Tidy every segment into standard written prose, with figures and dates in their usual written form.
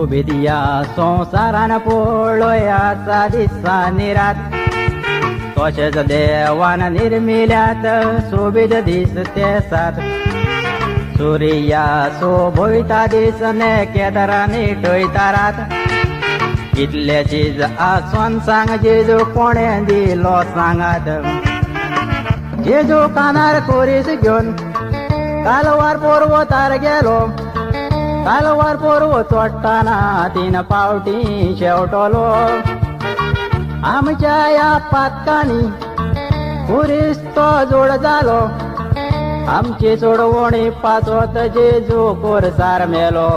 सोबीत या संसारान पळोयाचा दिसा निरात तशेंच देवान निर्मिल्यात सोबीत दीस ते सात सूर्या सोबयता दीस ने केदारांनी टयता रात कितले चीज आसोन सांग जेजू कोणे दिलो सांगात जेजू कानार कोरीस घेवन कालवार पर्वतार गेलो कालवार पर्वत चोडटाना 3 पावटी शेवटलो आमच्या या पातकांनी कुरीस तो जोड जालो आमची सोडवणी पाचवत जेजू कोरसार मेलो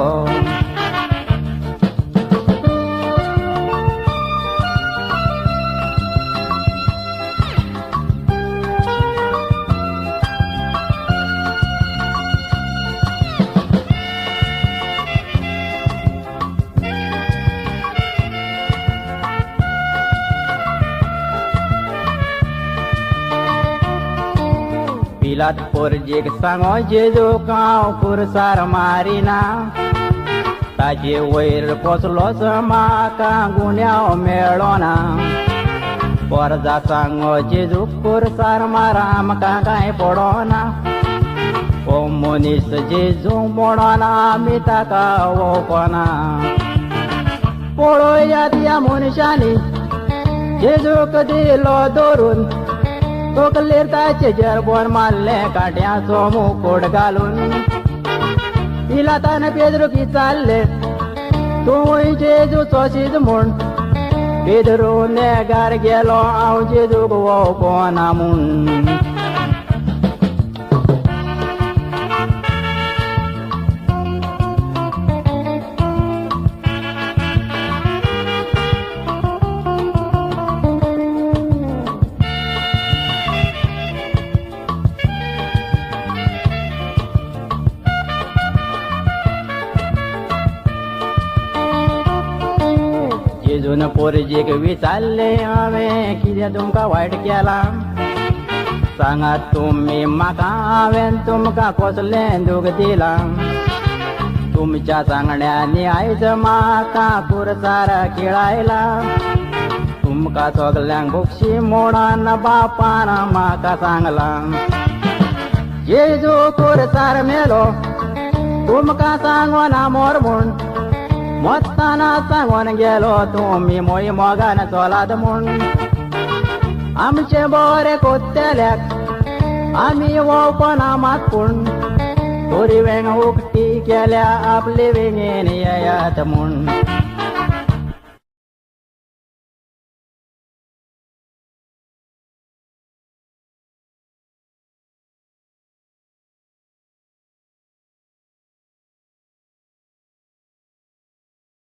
पिलात पोरजेक सांगो जेजू कांव कुरसार मारिना ताचे वयर पोचलोच म्हाका गुन्यांव मेळोना पोरजा सांगो जेजू कुरसार मारा म्हाका कांय पडोना ओ मनीस जेजू मोडोना आमी ताका वळखोना पळोवयात या मनशांनी जेजूक दिलो धरून तोकलेर ताचे जरबोन मारले काट्याचो मुकुट घालून पिलातान पेद्रूक विचारले तूं जेजूचो शीज म्हूण पेद्रू नेगार गेलो हांव जेजूक वळखोना म्हूण जेजून पोरजेक विचारले हांवें कितें तुमकां वायट केलां सांगात तुमी म्हाका हांवें तुमकां कसलें दूख दिलां तुमच्या सांगण्यांनी आयज म्हाका कुरसार खिळायला तुमकां सगल्यांक बक्षी म्हणून बापान म्हाका सांगलां जेजू कुरसार मेलो तुमकां सांगोना मोर म्हूण मोत्ताना सांगोन गेलो तुमी मोय मोगान चोलात म्हूण आमचे बरे कोत्तेल्याक आमी वळखोना मात पूण तोरी वेंग उक्ती केल्या आपले वेंगेन येयात म्हूण